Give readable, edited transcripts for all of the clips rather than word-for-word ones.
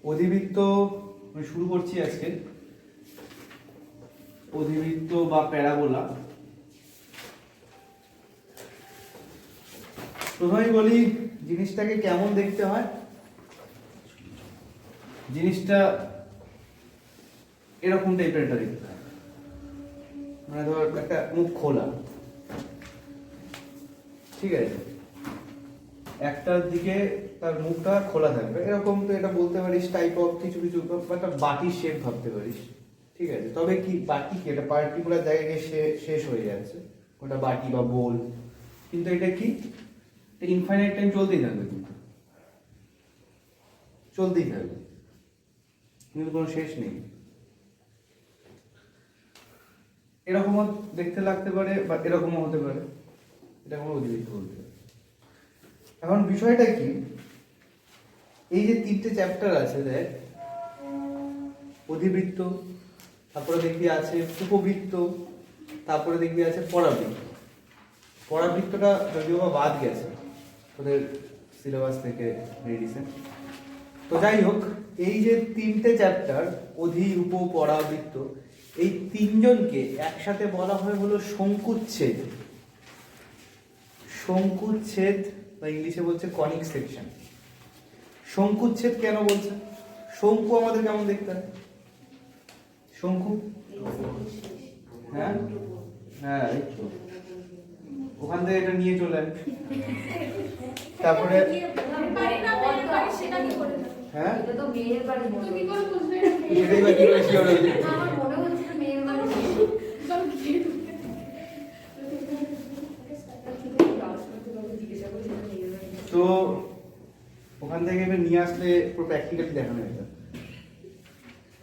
অধিবৃত্ত আমি শুরু করছি আজকে। অধিবৃত্ত বা প্যারাবোলা। প্রথমেই বলি জিনিসটাকে কেমন দেখতে হয়। জিনিসটা এরকম টাইপের একটা দেখতে হয়, মানে ধর একটা মুখ খোলা, ঠিক আছে, একটার দিকে তার মুখটা খোলা থাকবে এরকম। তো এটা বলতে পারিস টাইপ অফ কিছু কিছু একটা বাটির শেপ ভাবতে পারিস, ঠিক আছে। তবে কি বাটি কি এটা পার্টিকুলার জায়গায় গিয়ে শেষ হয়ে যাচ্ছে, ওটা বাটি বা বোল, কিন্তু এটা কি ইনফাইনাইট টাইম চলতেই থাকবে, কিন্তু চলতেই থাকবে, কিন্তু কোনো শেষ নেই। এরকমও দেখতে লাগতে পারে বা এরকমও হতে পারে, এটা কোনো অধিবৃত্ত বলতে পারে। এখন বিষয়টা কি, এই যে তিনটে চ্যাপ্টার আছে দেখ, অধিবৃত্ত, তারপরে দেখবি আছে উপবৃত্ত, তারপরে দেখবি আছে পরাবৃত্ত। পরাবৃত্তটা যদিও বা বাদ গেছে ওদের সিলেবাস থেকে রেডিসে। তো যাই হোক, এই যে তিনটে চ্যাপ্টার অধি উপ পরাবৃত্ত, এই তিনজনকে একসাথে বলা হয় হলো শঙ্কুচ্ছেদ। শঙ্কুচ্ছেদ বা ইংলিশে বলছে কনিক সেকশন। শঙ্কুচ্ছেদ কেন বলছে? শঙ্কু আমাদের কেমন দেখতে হয়? শঙ্কু, হ্যাঁ হ্যাঁ, এই তো ওখান থেকে এটা নিয়ে চলে আয়। তারপরে হ্যাঁ, তো ওখান থেকে এবার নিয়ে আসলে পুরো প্র্যাকটিক্যালি দেখানো যেত।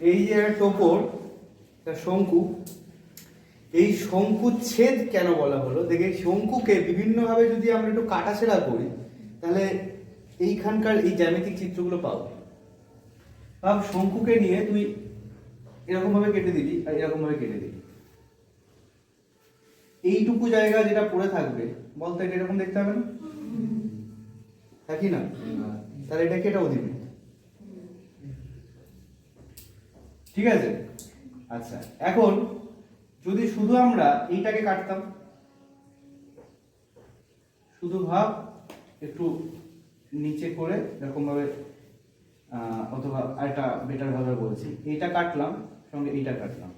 এই যে একটা টোপর, শঙ্কু, এই শঙ্কুচ্ছেদ কেন বলা হলো? দেখে শঙ্কুকে বিভিন্নভাবে যদি আমরা একটু কাটাছেড়া করি তাহলে এইখানকার এই জ্যামিতিক চিত্রগুলো পাবো। ভাব শঙ্কুকে নিয়ে তুই এরকম ভাবে কেটে দিবি আর এরকম ভাবে কেটে দিবি, এইটুকু জায়গা যেটা পড়ে থাকবে বলতো এটা এরকম দেখতে হবে না, থাকি না? তাহলে এটাকে এটা অধিবৃত্ত, ঠিক আছে। আচ্ছা, এখন যদি শুধু আমরা এইটাকে কাটতাম, শুধু ভাব একটু নিচে করে এরকম ভাবে, অথবা একটা বেটার ভাবে বলছি, এইটা কাটলাম সঙ্গে এইটা কাটলাম,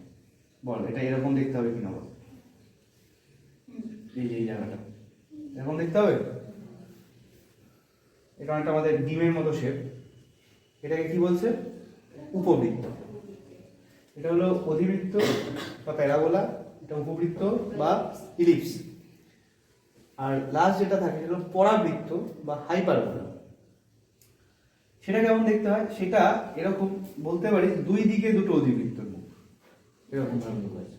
বল এটা এরকম দেখতে হবে কিনা বল? এই যে এই জায়গাটা এরকম দেখতে হবে। এটা একটা আমাদের ডিমের মতো শেপ, এটাকে কি বলছে? উপবৃত্ত। এটা হলো অধিবৃত্ত বা প্যারাবোলা, এটা উপবৃত্ত বা ইলিপস। আর লাস্ট যেটা থাকে সেটা হলো পরাবৃত্ত বা হাইপারবোলা। সেটা কেমন দেখতে হয়? সেটা এরকম বলতে পারিস, দুই দিকে দুটো অধিবৃত্তর মুখ এরকম ভাবে মুখ আছে।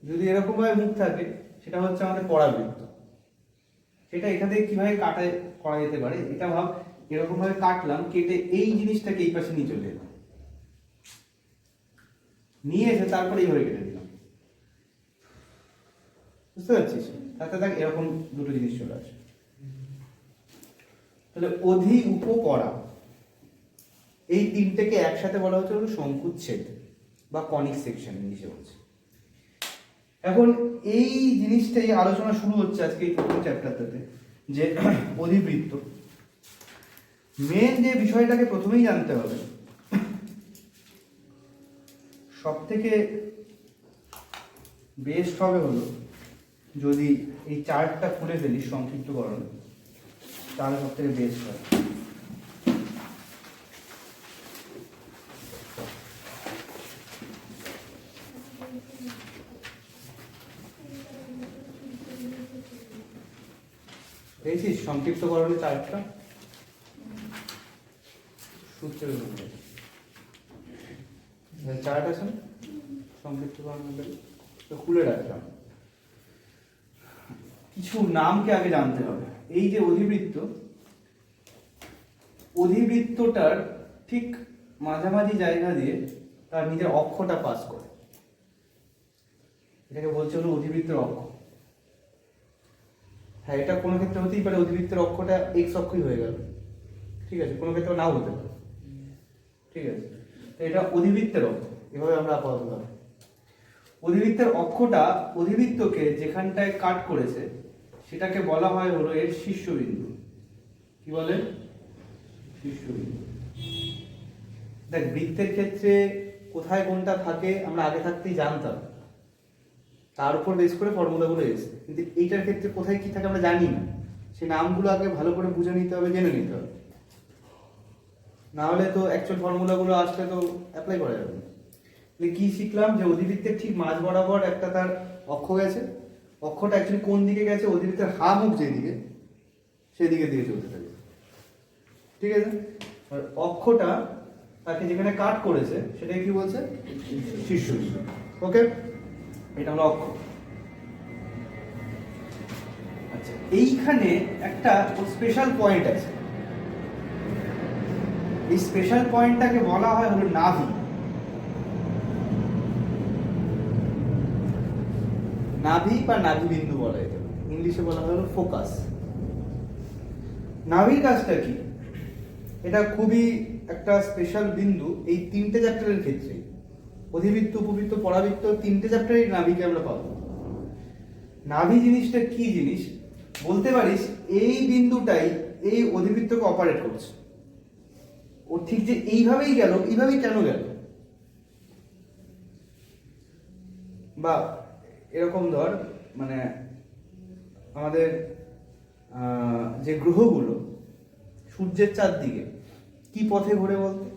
যদি এরকম ভাবে মুখ থাকে সেটা হচ্ছে আমাদের পরাবৃত্ত। সেটা এখান থেকে কিভাবে কাটা করা যেতে পারে, এটা ভাব এরকম ভাবে কাটলাম, কেটে এই জিনিসটাকে এই পাশে নিয়ে চলে এলাম, নিয়ে এসে তারপরে এইভাবে কেটে দিলাম, বুঝতে পারছিস? তাতে দেখ এরকম দুটো জিনিস চলে আসে। তাহলে অধি উপ পরা, এই তিনটেকে একসাথে বলা হচ্ছে হলো শঙ্কুচ্ছেদ বা কনিক সেকশন ইংলিশে বলছে। এখন এই জিনিসটাই আলোচনা শুরু হচ্ছে আজকে এই প্রথম চ্যাপ্টারটাতে, যে অধিবৃত্ত। মেন যে বিষয়টাকে প্রথমেই জানতে হবে, সব থেকে বেস্ট হবে হলো যদি এই চার্টটা খুলে ফেলিস সংক্ষিপ্তকরণ, তাহলে সব থেকে বেস্ট হয়। দেখছিস সংক্ষিপ্তকরণের চার্টটা সূত্রের মধ্যে চার্ট আছে না সংক্ষিপ্তকরণের, তো খুলে রাখলাম। কিছু নামকে আগে জানতে হবে। এই যে অধিবৃত্ত, অধিবৃত্তটার ঠিক মাঝামাঝি জায়গা দিয়ে তার নিজের অক্ষটা পাস করে, এটাকে বলছে হলো অধিবৃত্তের অক্ষ। হ্যাঁ, এটা কোনো ক্ষেত্রে হতেই পারে অধিবৃত্তের অক্ষটা এক্স অক্ষই হয়ে গেল, ঠিক আছে, কোনো ক্ষেত্রে নাও হতে পারে। ঠিক আছে, তো এটা অধিবৃত্তের অক্ষ, এভাবে আমরা আপাতত ভাবি। অধিবৃত্তের অক্ষটা অধিবৃত্তকে যেখানটায় কাট করেছে সেটাকে বলা হয় হলো এর শীর্ষবিন্দু। কি বলে? শীর্ষবিন্দু। দেখ, বৃত্তের ক্ষেত্রে কোথায় কোনটা থাকে আমরা আগে থাকতেই জানতাম, তার উপর বেস করে ফর্মুলাগুলো এসেছে, কিন্তু এইটার ক্ষেত্রে কোথায় কি থাকে আমরা জানি না। সেই নামগুলো আগে ভালো করে বুঝে নিতে হবে, জেনে নিতে হবে, না হলে তো অ্যাকচুয়াল ফর্মুলাগুলো আসলে তো অ্যাপ্লাই করা যাবে না। কি শিখলাম? যে অধিবৃত্তের ঠিক মাঝ বরাবর একটা তার অক্ষ গেছে, অক্ষটা অ্যাকচুয়ালি কোন দিকে গেছে, অধিবৃত্তের হা মুখ যেদিকে সেদিকে দিয়ে চলতে থাকে। ঠিক আছে, আর অক্ষটা তাকে যেখানে কাট করেছে সেটাকে কি বলছে? শীর্ষবিন্দু। ওকে, এটা হলো অক্ষ। আচ্ছা, এইখানে একটা স্পেশাল পয়েন্ট আছে, এই স্পেশাল পয়েন্টটাকে বলা হয় হলো নাভি। নাভি বা নাভি বিন্দু বলা হয়, ইংলিশে বলা হয় হলো ফোকাস। নাভির কাজটা কি? এটা খুবই একটা স্পেশাল বিন্দু এই তিনটে চ্যাপ্টারের ক্ষেত্রে, অধিবৃত্ত, উপবৃত্ত, পরাবৃত্ত, তিনটে চ্যাপ্টারে নাভিকে আমরা পাবো। নাভি জিনিসটা কি জিনিস বলতে পারিস? এই বিন্দুটাই এই অধিবৃত্তকে অপারেট করছে। ও ঠিক যে এইভাবেই গেল, এইভাবেই কেন গেল? বা এরকম ধর, মানে আমাদের যে গ্রহগুলো সূর্যের চারদিকে কি পথে ঘোরে বলতে?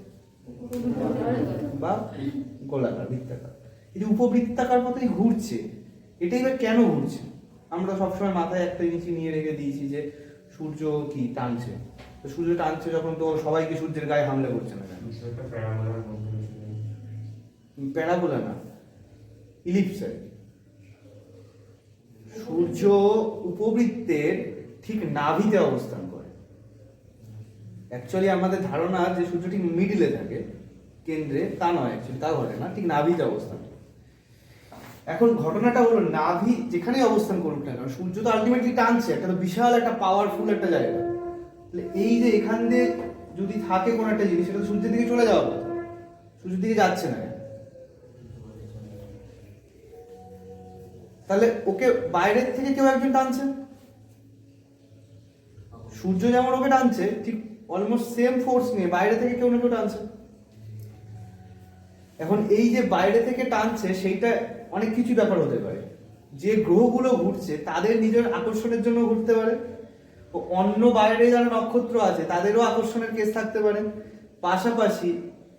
বা গোলাকার, বৃত্তাকার। এই যে উপবৃত্তাকার পথেই ঘুরছে, এটাই বা কেন ঘুরছে? আমরা সবসময় মাথায় একটা জিনিস নিয়ে রেখে দিয়েছি যে সূর্য কি টানছে, তো সূর্য টানছে যখন, তো সবাইকে সূর্যের গায়ে হামলা করছে না কেন? প্যারাবোলা না, ইলিপস। সূর্য উপবৃত্তের ঠিক নাভিতে অবস্থান করে। অ্যাকচুয়ালি আমাদের ধারণা যে সূর্য ঠিক মিডিলে থাকে, কেন্দ্রে, তা নয়, অ্যাকচুয়ালি তা ঘটে না, ঠিক নাভিতে অবস্থান। এখন ঘটনাটা হলো, নাভি যেখানে অবস্থান করুক না কেন, সূর্য তো আলটিমেটলি টানছে, একটা তো বিশাল একটা পাওয়ারফুল একটা জায়গা। এই যে এখান দিয়ে যদি থাকে কোন একটা জিনিস, সেটা সূর্যের দিকে চলে যাওয়ার কথা, সূর্যের দিকে যাচ্ছে না। তাহলে ওকে বাইরের থেকে কেউ একজন টানছে। সূর্য যেমন ওকে টানছে, ঠিক অলমোস্ট সেম ফোর্স নিয়ে বাইরে থেকে কেউ না কেউ টানছে। এখন এই যে বাইরে থেকে টানছে, সেইটা অনেক কিছু ব্যাপার হতে পারে। যে গ্রহগুলো ঘুরছে তাদের নিজের আকর্ষণের জন্য ঘুরতে পারে, ও অন্য বাইরে যারা নক্ষত্র আছে তাদেরও আকর্ষণের কেস থাকতে পারে। পাশাপাশি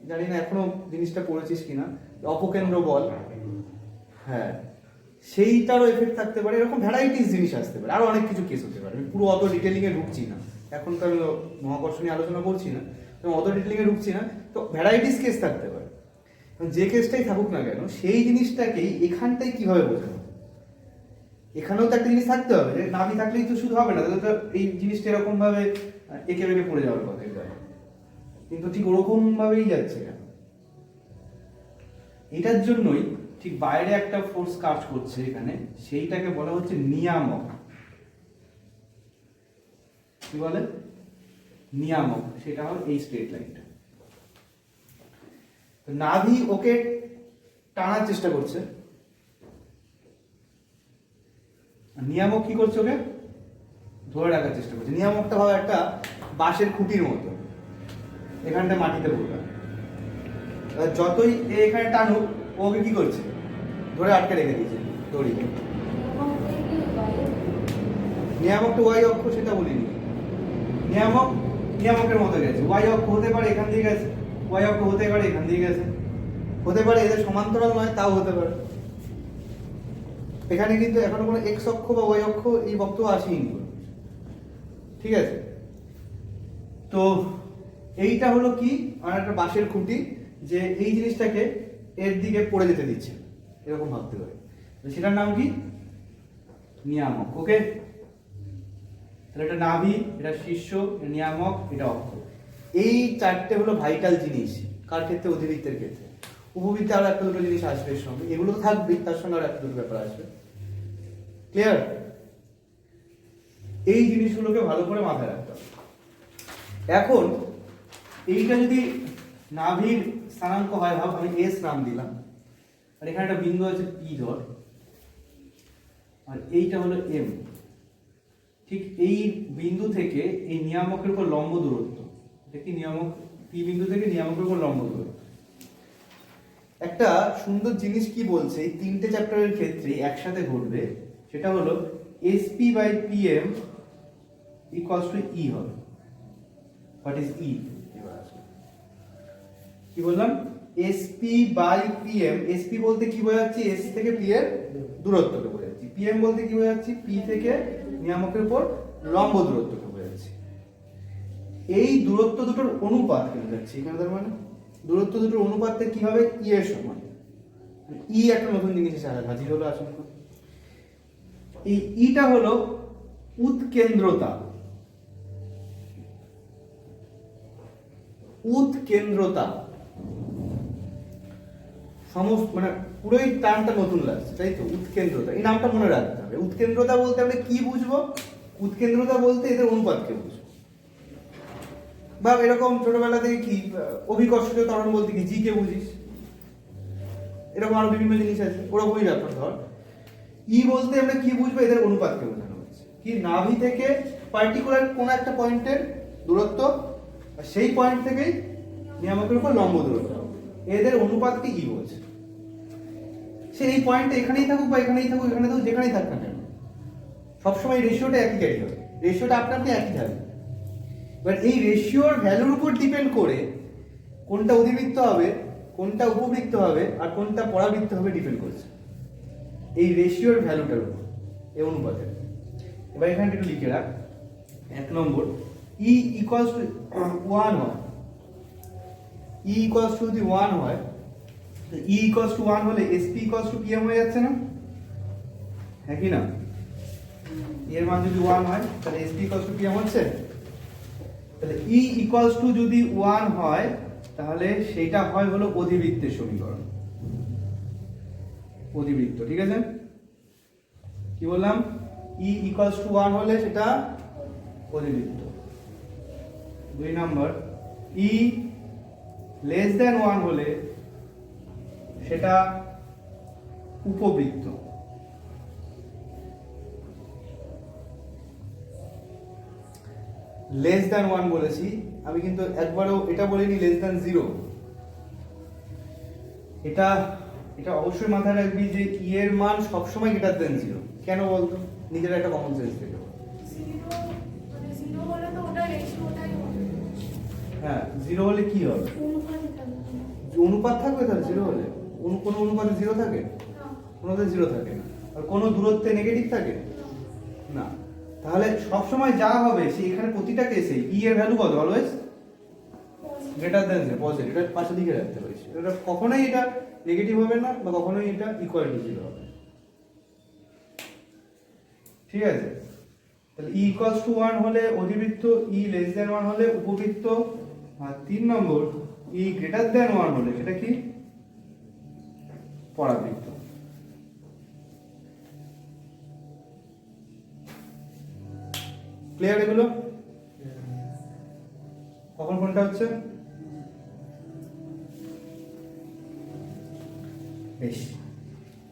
জানি না এখনো জিনিসটা পড়েছিস কিনা, অপকেন্দ্র বল, হ্যাঁ, সেইটারও এফেক্ট থাকতে পারে। এরকম ভ্যারাইটিস জিনিস আসতে পারে, আরো অনেক কিছু কেস হতে পারে। আমি পুরো অত ডিটেলিং এ ঢুকছি না, এখন তো আমি মহাকর্ষ নিয়ে আলোচনা করছি না, অত ডিটেলিং এ ঢুকছি না। তো ভ্যারাইটিস কেস থাকতে পারে, যে কেসটাই থাকুক না কেন, সেই জিনিসটাকেই এখানটাই কিভাবে বোঝানো। এখানেও তো একটা জিনিস থাকতে হবে, যে নাভি থাকলেই তো শুধু হবে না, তাহলে তো এই জিনিসটা এরকম ভাবে এঁকে বেঁকে পড়ে যাওয়ার কথা, কিন্তু ঠিক ওরকম ভাবেই যাচ্ছে কেন? এটার জন্যই ঠিক বাইরে একটা ফোর্স কাজ করছে এখানে, সেইটাকে বলা হচ্ছে নিয়ামক। কি বলে? নিয়ামক। সেটা হলো এই স্ট্রেট লাইনটা। তো নাভি ওকে টানার চেষ্টা করছে, নিয়ামক কি করছে? ওকে ধরে রাখার চেষ্টা করছে। নিয়ামকটা হবে একটা বাঁশের খুঁটির মতো, এখানটা মাটিতে পড়বে, যতই এখানে টানুক ওকে কি করছে? ধরে আটকে রেখে দিয়েছে দড়ি। নিয়ামকটা ওয়াই অক্ষ, সেটা বলিনি। নিয়ামক নিয়ামকের মতো গেছে, ওয়াই অক্ষ হতে পারে এখান দিয়ে গেছে, ওয়াই অক্ষ হতে পারে এখান দিয়ে গেছে, হতে পারে এদের সমান্তরাল নয়, তাও হতে পারে। এখানে কিন্তু এখনো কোনো এক্স অক্ষ বা ওয়াই অক্ষ এই বক্তব্য আসেনি, ঠিক আছে? তো এইটা হলো কি, আর একটা বাঁশের খুঁটি, যে এই জিনিসটাকে এর দিকে পড়ে যেতে দিচ্ছে, এরকম ভাবতে পারে। সেটার নাম কি? নিয়ামক। ওকে, তাহলে এটা নাভি, এটা শীর্ষ, নিয়ামক, এটা অক্ষ। এই চারটে হলো ভাইটাল জিনিস। কার ক্ষেত্রে? অধিবৃত্তের ক্ষেত্রে। উপবৃত্তে আরো একটা দুটো জিনিস আসবে এর সঙ্গে, এগুলো তো থাকবেই, তার সঙ্গে আরো একটা দুটো ব্যাপার আসবে। ক্লিয়ার? এই জিনিসগুলোকে ভালো করে মাথায় রাখতে হবে। এখন এইটা যদি নাভির স্থানাঙ্ক হয়, ভাব আমি এস নাম দিলাম, আর এখানে একটা বিন্দু আছে পি ধর, আর এইটা হলো এম। ঠিক এই বিন্দু থেকে এই নিয়ামকের উপর লম্ব দূরত্ব, এটা কি নিয়ামক, পি বিন্দু থেকে নিয়ামকের উপর লম্ব দূরত্ব। একটা সুন্দর জিনিস কি বলছে এই তিনটে চ্যাপ্টারের ক্ষেত্রে একসাথে ঘটবে, সেটা হলো SP by PM equals to E হবে। What is E? কি বললাম? SP by PM. এসপি বলতে কি বোঝাচ্ছি? এস থেকে পি এর দূরত্বকে বোঝাচ্ছি। পিএম বলতে কি বোঝাচ্ছি? পি থেকে নিয়ামকের উপর লম্ব দূরত্বকে বোঝাচ্ছি। এই দূরত্ব দুটোর অনুপাতকে বোঝাচ্ছি এখানে। তার মানে দূরত্ব দুটোর অনুপাতটা কি হবে? ই এর সমান। ই একটা নতুন জিনিস এসে হাজির হলো আসলে। এই ইটা হলো উৎকেন্দ্রতা। উৎকেন্দ্রতা সমস্ত মানে পুরোই টার্মটা নতুন লাগছে, তাই তো? উৎকেন্দ্রতা, এই নামটা মনে রাখতে হবে। উৎকেন্দ্রতা বলতে আমরা কি বুঝবো? উৎকেন্দ্রতা বলতে এদের অনুপাতকে বুঝবো। বা এরকম ছোটবেলা থেকে কি অভিকর্ষজ ত্বরণ বলতে কি জি কে বুঝিস, এরকম আরো বিভিন্ন জিনিস আছে, ওরকমই ব্যাপার। ধর ই বলতে আমরা কি বুঝবো? এদের অনুপাতকে বোঝানো হচ্ছে। কি নাভি থেকে পার্টিকুলার কোন একটা পয়েন্টের দূরত্ব, আর সেই পয়েন্ট থেকেই নিয়ামকের উপর লম্ব দূরত্ব, এদের অনুপাতকে ই বলছে। সে এই পয়েন্টে এখানেই থাকুক বা এখানেই থাকুক, এখানে থাকুক, যেখানেই থাক না কেন, সবসময় রেশিওটা একই ক্যারি হবে। রেশিওটা আপনা আপনি একই থাকবে। এবার এই রেশিওর ভ্যালুর উপর ডিপেন্ড করে কোনটা অধিবৃত্ত হবে, কোনটা উপবৃত্ত হবে, আর কোনটা পরাবৃত্ত হবে ডিপেন্ড করছে এই রেশিওর ভ্যালুটার উপর, এই অনুপাতের। এবার এখানে একটু লিখে রাখ, 1 নম্বর, ই ইকুয়ালস টু 1 হয়। ই ইকুয়ালস টু যদি 1 হয়, তো ই ইকুয়ালস টু 1 হলে এসপি ইকুয়ালস টু পিএম হয়ে যাচ্ছে না? হ্যাঁ কি না? এর মান যদি 1 হয় তাহলে এসপি ইকুয়ালস টু পিএম হচ্ছে। তাহলে ই ইকুয়ালস টু যদি 1 হয় তাহলে সেটা হয় হলো অধিবৃত্তের সমীকরণ। অধিবৃত্ত, ঠিক আছে? কি বললাম? ই ইকুয়ালস টু 1 হলে সেটা অধিবৃত্ত। 2 নম্বর, ই লেস দেন 1 হলে সেটা উপবৃত্ত। লেস দেন 1 বলেছি আমি, কিন্তু একবারও এটা বলিনি লেস দেন 0। এটা এটা অবশ্যই মাথায় রাখবি যে ই এর মান সবসময় গ্রেটার দেন 0। কেন বলতো? নিজের একটা কমন সেন্স থেকে। হ্যাঁ, 0 হলে কি হবে? অনুপাত থাকবে। তাহলে 0 হলে কোন অনুপাতে 0 থাকে? কোনোতে 0 থাকে না। আর কোন দূরত্বে নেগেটিভ থাকে না। তাহলে সব সময় যা হবে সেই এখানে প্রতিটা কেসে ই এর ভ্যালু কত? Always greater than 0, positive. এটা পাশে দিকে রাখতে হয়েছে। এটা কখনোই এটা নেগেটিভ হবে না, বা কখনোই এটা ইকুয়াল টু 0 হবে। ঠিক আছে? তাহলে ই ইকুয়ালস টু 1 হলে অধিবৃত্ত, ই লেস দেন 1 হলে উপবৃত্ত, আর 3 নম্বর, ই গ্রেটার দেন 1 হলে সেটা কি? পরাবৃত্ত। ক্লিয়ার এগুলো? কখন কোনটা হচ্ছে? বেশ,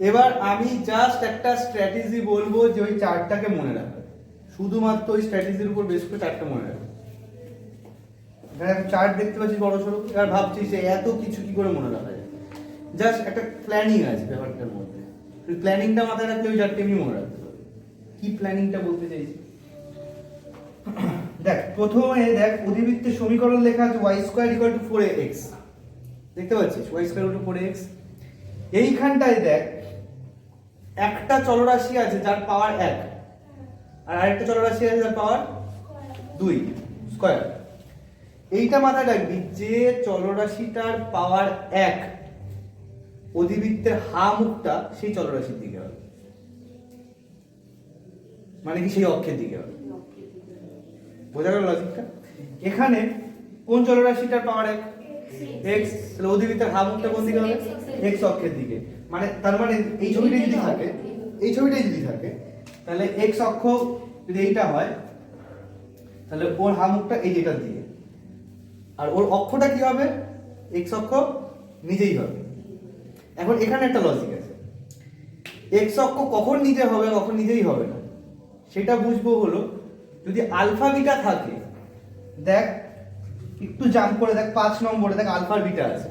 এবার আমি জাস্ট একটা স্ট্র্যাটেজি বলবো যে ওই চারটাকে মনে রাখবে। শুধুমাত্র ওই স্ট্র্যাটেজির উপর বেস করে চারটা মনে রাখবে। এখানে একটা চার্ট দেখতে পাচ্ছি বড় সড়ো, এবার ভাবছি যে এত কিছু কি করে মনে রাখা যায়। জাস্ট একটা প্ল্যানিং আছে ব্যাপারটার মধ্যে। প্ল্যানিংটা মাথায় রাখলে ওই চারটে এমনি মনে রাখতে পারবে। কি প্ল্যানিংটা বলতে চাইছি? দেখ, প্রথমে দেখ অধিবৃত্তের সমীকরণ লেখা আছে y square equal to 4ax। দেখতে পাচ্ছিস y square equal to 4ax। এইখানটায় দেখ একটা চলরাশি আছে যার পাওয়ার 1, আর আরেকটা চলরাশি আছে যার পাওয়ার 2 স্কয়ার। এইটা মাথায় রাখবি যে চলরাশিটার পাওয়ার 1 অধিবৃত্তের হা মুখটা সেই চলরাশির দিকে হবে, মানে কি সেই অক্ষের দিকে হবে। বোঝা গেল লজিকটা? এখানে কোন চলরাশিটার পাওয়ার 1? x। তাহলে অধিবৃত্তের হা মুখটা কোন দিকে হবে? x অক্ষের দিকে। মানে তার মানে এই ছবিটাই যদি থাকে, এই ছবিটাই যদি থাকে, তাহলে x অক্ষ যদি এইটা হয় তাহলে ওর হা মুখটা এই যেটার দিকে। আর ওর অক্ষটা কি হবে, এক্স অক্ষ নিজেই হবে। এখন এখানে একটা লজিক আছে, এক্স অক্ষ কখন নিজে হবে কখন নিজেই হবে না সেটা বুঝবো হলো যদি আলফা বিটা থাকে। দেখ একটু জাম্প করে দেখ 5 নম্বরে দেখ আলফা বিটা আছে।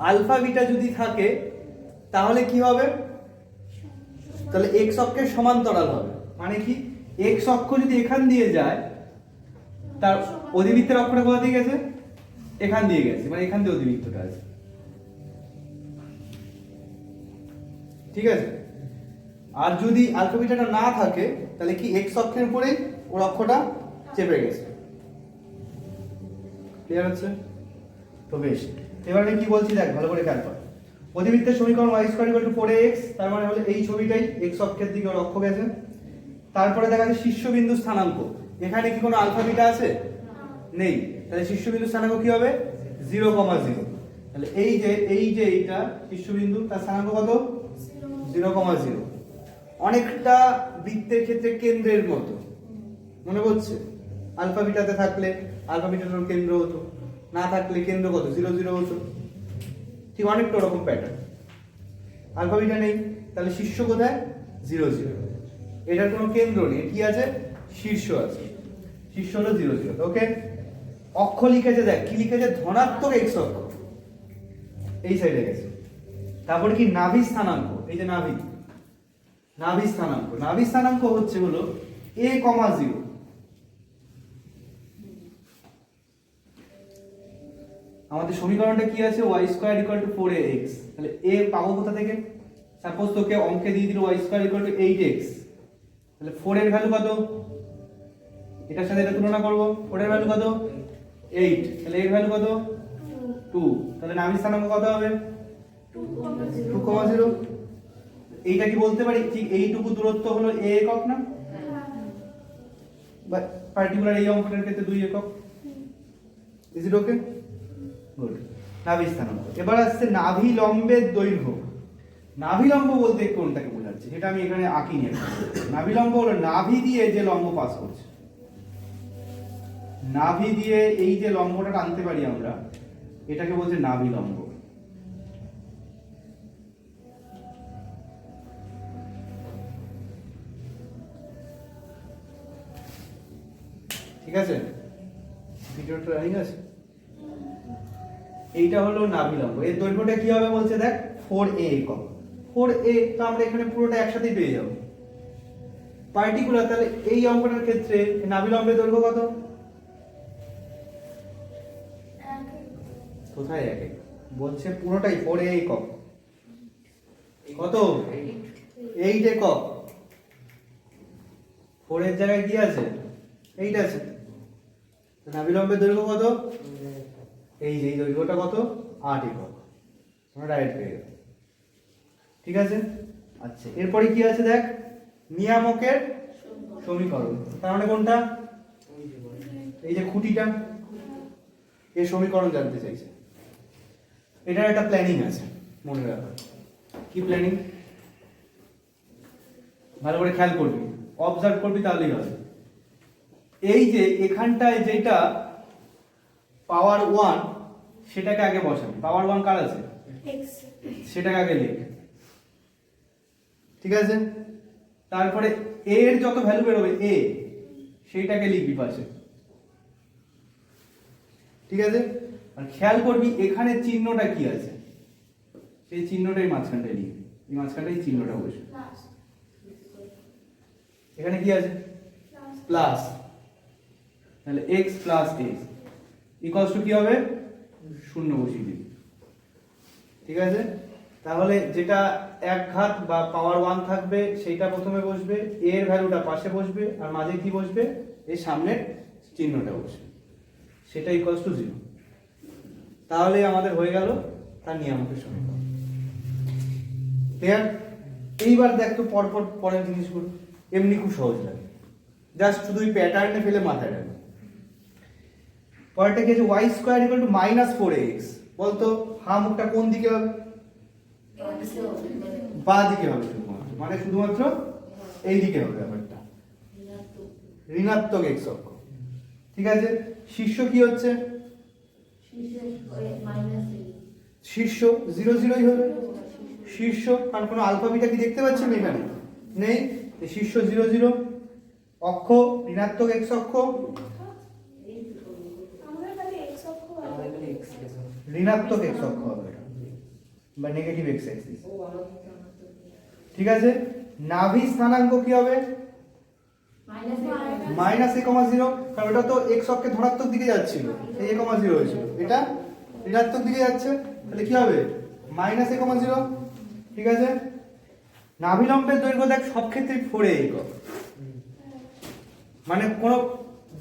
আলফা বিটা যদি থাকে তাহলে কি হবে, তাহলে এক্স অক্ষের সমান্তরাল হবে। মানে কি, এক্স অক্ষ যদি এখান দিয়ে যায় তার অধিবৃত্তের অক্ষটা কোথা দিয়ে গেছে, এখান দিয়ে গেছে, মানে এখান দিয়ে অধিবৃত্তটা আছে। ঠিক আছে, আর যদি আলফা বিটাটা না থাকে তাহলে কি এক্স অক্ষের উপরে ওর অক্ষটা চেপে গেছে। ক্লিয়ার হচ্ছে তো? বেশ, এবারে কি বলছি দেখ ভালো করে খেয়াল কর। অধিবৃত্তের সমীকরণ y square equal to 4ax, তার মানে হলো এই ছবিটাই এক্স অক্ষের দিকে ওর অক্ষ গেছে। তারপরে দেখা যাচ্ছে শীর্ষবিন্দু স্থানাঙ্ক, এখানে কি কোনো আলফা বিটা আছে? নেই, তাহলে শীর্ষবিন্দু স্থানাঙ্ক কি হবে 0,0। তাহলে এই যে এইটা শীর্ষবিন্দু, তার স্থানাঙ্ক কত 0,0। অনেকটা বৃত্তের ক্ষেত্রে কেন্দ্রের মতো মনে হচ্ছে। আলফা বিটাতে থাকলে আলফা বিটার কেন্দ্র হতো, না থাকলে কেন্দ্র কত 0,0 হতো। ঠিক অনেকটা ওরকম প্যাটার্ন। আলফা বিটা নেই তাহলে শীর্ষ কোথায় 0,0, এটার কোনো কেন্দ্র নেই, কি আছে শীর্ষ আছে, শীর্ষ হলো 0,0। ওকে, অক্ষ লিখেছে দেখ কি লিখেছে, ধনাত্মক এক্স অক্ষ এই সাইডে গেছে। তারপরে কি নাভি স্থানাঙ্ক, এই যে নাভি স্থানাঙ্ক হচ্ছে হলো a,0। আমাদের সমীকরণটা কি আছে, y square equal to 4ax। তাহলে a পাবো কোথা থেকে, সাপোজ তোকে অঙ্কে দিয়ে দিল y square equal to 8x, তাহলে 4 এর ভ্যালু কত, এটার সাথে এটা তুলনা করব, 4 এর ভ্যালু কত 8, তাহলে এর ভ্যালু কত 2, তাহলে নাভি স্থানাঙ্ক কত হবে 2,0। এইটা কি বলতে পারি ঠিক এইটুকু দূরত্ব হলো a একক না, বা পার্টিকুলার এই অঙ্কটার ক্ষেত্রে 2 একক। Is it okay? গুড। নাভি স্থানাঙ্ক। এবার আসছে নাভি লম্বের দৈর্ঘ্য। নাভি লম্ব বলতে কোনটাকে বোঝাচ্ছে সেটা আমি এখানে আঁকি নিয়ে। নাভি লম্ব হলো নাভি দিয়ে যে লম্ব পাস করছে, নাভি দিয়ে এই যে লম্বটা টানতে পারি আমরা, এটাকে বলছে নাভি লম্ব। ঠিক আছে, ভিডিওটা রানিং আছে। এইটা হলো নাভি লম্ব, এর দৈর্ঘ্যটা কি হবে বলছে দেখ 4a একক। 4a তো আমরা এখানে পুরোটা একসাথেই পেয়ে যাব পার্টিকুলার। তাহলে এই অঙ্কটার ক্ষেত্রে নাভি লম্বের দৈর্ঘ্য কত, কোথায় এক বলছে পুরোটাই 4a একক, কত 8 একক। 4 এর জায়গায় কি আছে 8 আছে, নাভি লম্বের দৈর্ঘ্য কত, এই যে দৈর্ঘ্যটা কত 8 একক, আমরা ডাইরেক্ট পেয়ে গেল। ঠিক আছে, আচ্ছা এরপরে কি আছে দেখ, নিয়ামকের সমীকরণ। তার মানে কোনটা, এই যে খুঁটিটা, এর সমীকরণ জানতে চাইছে। এটার একটা প্ল্যানিং আছে মনে রাখা। কি প্ল্যানিং, ভালো করে খেয়াল করবি, অবজার্ভ করবি তাহলেই হবে। এই যে এখানটায় যেটা পাওয়ার 1 সেটাকে আগে বসাবি। পাওয়ার 1 কার আছে, সেটাকে আগে লিখ। ঠিক আছে, তারপরে a এর যত ভ্যালু বেরোবে a সেইটাকে লিখবি পাশে। ঠিক আছে, আর খেয়াল করবি এখানে চিহ্নটা কি আছে, সেই চিহ্নটাই মাঝখানটায় লিখবি। এই মাঝখানটাই চিহ্নটা বসবে। এখানে কি আছে প্লাস, তাহলে x plus a equals to কি হবে 0 বসিয়ে দিবি। ঠিক আছে, তাহলে যেটা এক ঘাত বা পাওয়ার 1 থাকবে সেইটা প্রথমে বসবে, a এর ভ্যালুটা পাশে বসবে, আর মাঝে কি বসবে এই সামনের চিহ্নটা বসবে, সেটা ইকুয়ালস টু 0। তাহলে আমাদের হয়ে গেল তার নিয়ামকের সমীকরণ। ক্লিয়ার? এইবার দেখ তো পরপর পরের জিনিসগুলো, এমনি খুব সহজ লাগে, জাস্ট শুধু ওই প্যাটার্নে ফেলে মাথায় রাখবে। পরেরটা কি আছে, y square equal to -4ax। বলতো হা মুখটা কোন দিকে হবে, বাঁ দিকে হবে শুধুমাত্র, মানে শুধুমাত্র এই দিকে হবে ব্যাপারটা, ঋণাত্মক x অক্ষ। ঠিক আছে, শীর্ষ কি হচ্ছে? শীর্ষ 0 0ই হবে শীর্ষ, কারণ কোনো আলফা বিটা কি দেখতে পাচ্ছেন এখানে নেই। শীর্ষ 0 0, অক্ষ ঋণাত্মক x অক্ষ, ঋণাত্মক x অক্ষ হবে বা নেগেটিভ x অ্যাক্সিস। ঠিক আছে, নাভি স্থানাঙ্ক কি হবে? -a,0, কারণ এটা তো x অক্ষে ধনাত্মক দিকে যাচ্ছিল, এই a,0 হয়েছিল, এটা ঋণাত্মক দিকে যাচ্ছে, তাহলে কি হবে? -a,0। ঠিক আছে, নাভিলম্বের দৈর্ঘ্য দেখ সব ক্ষেত্রে 4a একক, মানে কোনো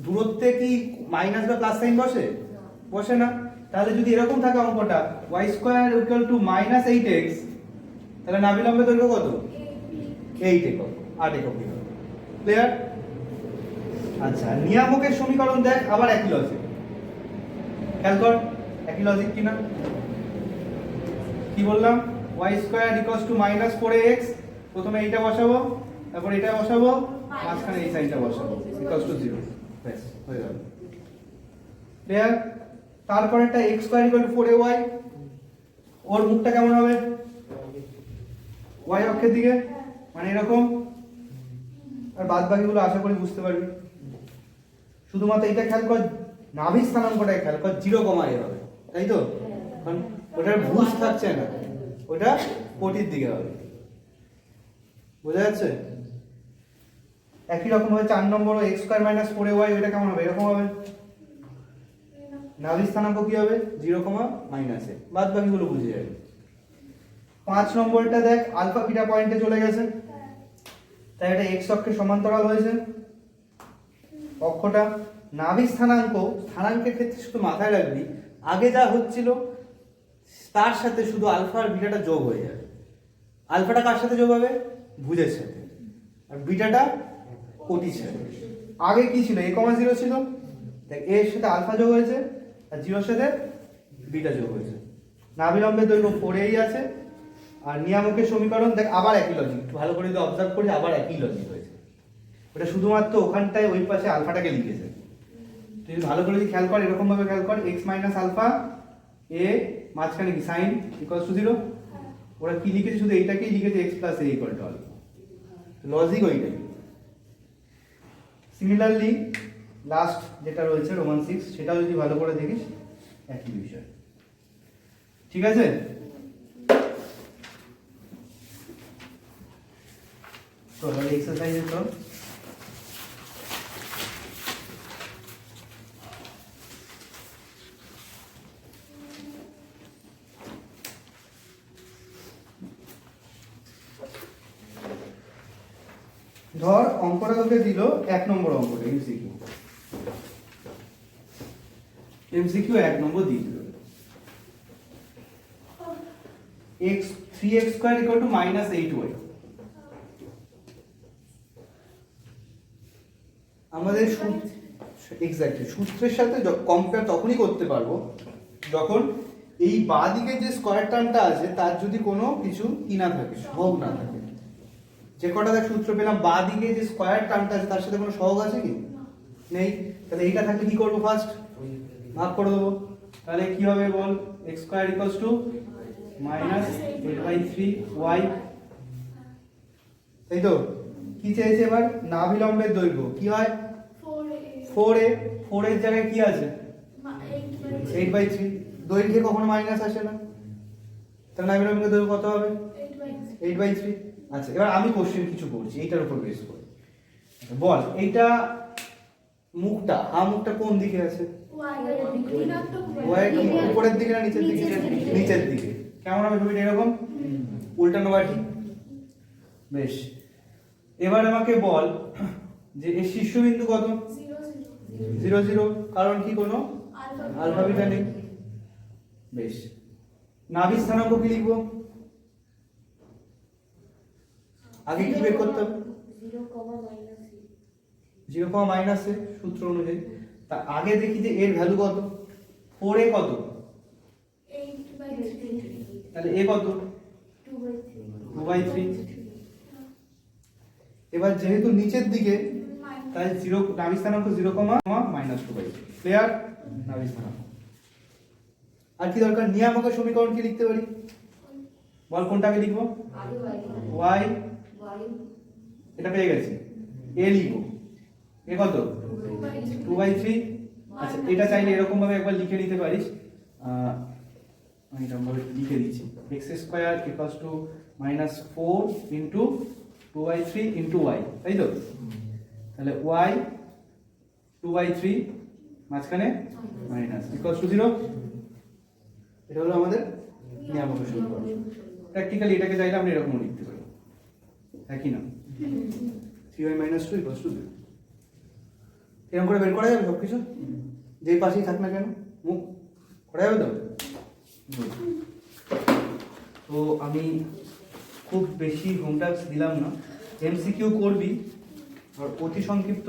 দূরত্বে কি মাইনাস বা প্লাস সাইন বসে? বসে না। তাহলে যদি এরকম থাকে অঙ্কটা y square equal to -8x, তাহলে নাভিলম্বের দৈর্ঘ্য কত? 8 একক, 8 একক। ক্লিয়ার? আচ্ছা, নিয়ামকের সমীকরণ দেখ, আবার একই লজিক, খেয়াল কর একই লজিক কিনা। কি বললাম? y square equals to -4x, প্রথমে এইটা বসাবো, তারপর এটা বসাবো, মাঝখানে এই সাইনটা বসাবো, ইকুয়ালস টু 0, ব্যাস হয়ে গেল। ক্লিয়ার? তারপর একটা x square equal to 4ay, ওর মুখটা কেমন হবে? y অক্ষের দিকে, মানে এরকম। আর বাদ বাকিগুলো আশা করি বুঝতে পারবি। শুধুমাত্র এটা খেয়াল কর, নাভি স্থানাঙ্কটা খেয়াল কর, 0,a হবে, তাই তো? কারণ ওটার ভুজ থাকছে না, ওটা কোটির দিকে হবে। বোঝা যাচ্ছে? একই রকম ভাবে 4 নম্বর x স্কয়ার মাইনাস 4ay, ওটা কেমন হবে? এরকম হবে। নাভি স্থানাঙ্ক কি হবে? 0,-a, বাদ বাকিগুলো বুঝে যাবে। 5 নম্বরটা দেখ, আলফা বিটা পয়েন্টে চলে গেছে, তাই এটা x অক্ষের সমান্তরাল হয়েছে অক্ষটা। নাভি স্থানাঙ্কের ক্ষেত্রে শুধু মাথায় রাখবি, আগে যা হচ্ছিল তার সাথে শুধু আলফা আর বিটাটা যোগ হয়ে যাবে। আলফাটা কার সাথে যোগ হবে? ভুজের সাথে, আর বিটাটা কোটির সাথে। আগে কি ছিল? a,0 ছিল, দেখ এর সাথে আলফা যোগ হয়েছে আর 0 সাথে বিটা যোগ হয়েছে। নাভিলম্বের দৈর্ঘ্য 4a আছে। আর নিয়ামকের সমীকরণ দেখ, আবার একই লজিক, একটু ভালো করে যদি অবজার্ভ করি, আবার একই লজিক হয়েছে। ওটা শুধুমাত্র ওখানটায় ওই পাশে আলফাটাকে লিখেছে। তুই ভালো করে যদি খেয়াল কর, এরকম ভাবে খেয়াল কর, x মাইনাস আলফা a, মাঝখানে কি সাইন ইকুয়ালস টু 0, ওরা কি লিখেছে? শুধু এইটাকেই লিখেছে x plus a equal to alpha, logic ওইটাই। সিমিলারলি লাস্ট যেটা রয়েছে রোমান 6, সেটাও যদি ভালো করে দেখিস একই বিষয়। ঠিক আছে? তো তাহলে এক্সারসাইজে তো ধর অঙ্কটা তোকে দিল 1 নম্বর অঙ্কটা, এমসিকিউ 1 নম্বর দিয়ে দিল,3x স্কয়ার ইকুয়াল টু -8y। আমাদের এক্স্যাক্টলি সূত্রের সাথে কম্পেয়ার তখনই করতে পারবো যখন এই বাঁ দিকে যে স্কয়ার টার্মটা আছে তার যদি কোনো কিছু কি না থাকে, সহগ না থাকে। যে কটা দেখ সূত্র পেলাম, বাঁ দিকে যে স্কয়ার টার্মটা আছে তার সাথে কোনো সহগ আছে কি? নেই। তাহলে এইটা থাকলে কি করবো? ফার্স্ট ভাগ করে দেবো। তাহলে কি হবে বল? x square equals to -8/3y, তাই তো? কি চাইছে এবার? নাভিলম্বের দৈর্ঘ্য কি হয়? 4a, 4 এর জায়গায় কি আছে? 8/3। দৈর্ঘ্যে কখনো মাইনাস আসে না, তাহলে নাভিলম্বের দৈর্ঘ্য কত হবে? 8/3। আচ্ছা, এবার আমি কোশ্চেন কিছু করছি এইটার উপর বেস করে। বল এইটা মুখটা, মুখটা কোন দিকে আছে? উপরের দিকে না নিচের দিকে? নিচের দিকে। কেমন হবে ছবিটা? এরকম উল্টানো বাটি। বেশ, এবার আমাকে বল যে এর শীর্ষবিন্দু কত? 0 0, কারণ কি কোনো আলফা বিটা নেই। বেশ, নাভি স্থানাঙ্ক কি লিখবো? আগে কি বের করতে হবে? 0,-a সূত্র অনুযায়ী। তা আগে দেখি যে এর ভ্যালু কত? 4a কত? 8/3। তাহলে a কত? 2/3। এবার যেহেতু নিচের দিকে তাই 0 নাভি স্থানাঙ্ক 0, -2/3 ক্লিয়ার? নাভি স্থানাঙ্ক। আর কি দরকার? নিয়ামকের সমীকরণ কি লিখতে পারি? বল কোনটাকে লিখবো? y, এটা পেয়ে গেছি। a লিখবো। এ কত? 2/3। আচ্ছা, এটা চাইলে এরকম ভাবে একবার লিখে নিতে পারিস। আমি এরকম ভাবে লিখে দিচ্ছি, x² = -4 * 2/3 * y, তাই তো? তাহলে y 2/3 মাঝখানে মাইনাস = 0। এটা হলো আমাদের নিয়ামকের সমীকরণ। প্র্যাকটিক্যালি এটাকে চাইলে আমরা এরকম লিখতে পারি, তাই কি না? 3y - 2 = 0। এরকম করে বের করা যাবে সবকিছু, যেই পাশেই থাক না কেন মুখ করা যাবে তো? তো আমি খুব বেশি হোম টাস্ক দিলাম না, এমসিকিউ করবি আর অতি সংক্ষিপ্ত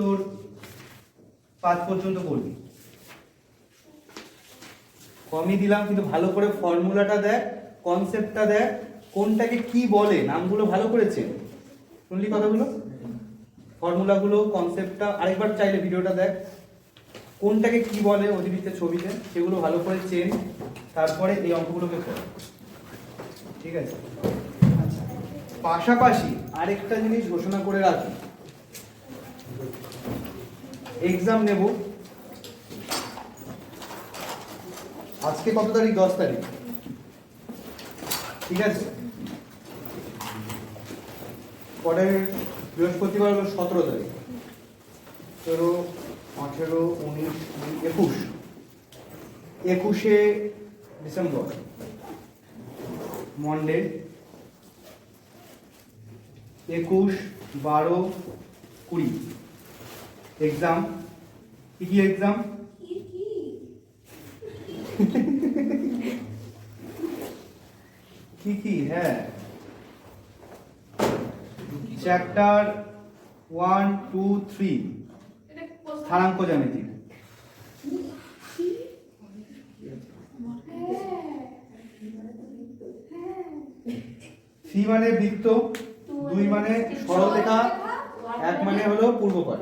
5 পর্যন্ত করবি। কমই দিলাম, কিন্তু ভালো করে ফর্মুলাটা দেখ, কনসেপ্টটা দেখ, কোনটাকে কি বলে, নামগুলো ভালো করেছে, শুনলি কথাগুলো, ফর্মুলাগুলো, কনসেপ্টটা আরেকবার চাইলে ভিডিওটা দেখ, কোনটাকে কি বলে অধিবৃত্তের ছবিতে, সেগুলো ভালো করে চেন, তারপরে এই অঙ্কগুলোকে কর, ঠিক আছে? আচ্ছা, পাশাপাশি আরেকটা জিনিস ঘোষণা করে রাখি, এক্সাম নেব আজকে কত তারিখ? 10 তারিখ, ঠিক আছে? পরের বৃহস্পতিবার হলো 17 তারিখ, 17, 18, 19, 21, 21শে ডিসেম্বর মন্ডে, 21, 12, 20 এক্সাম। কি কি এক্সাম? কি কি? হ্যাঁ, চ্যাপ্টার 1, 2, 3 স্থানাঙ্ক জ্যামিতি। সি মানে বৃত্ত, 2 মানে সরলরেখা, 1 মানে হলো পূর্বপাট।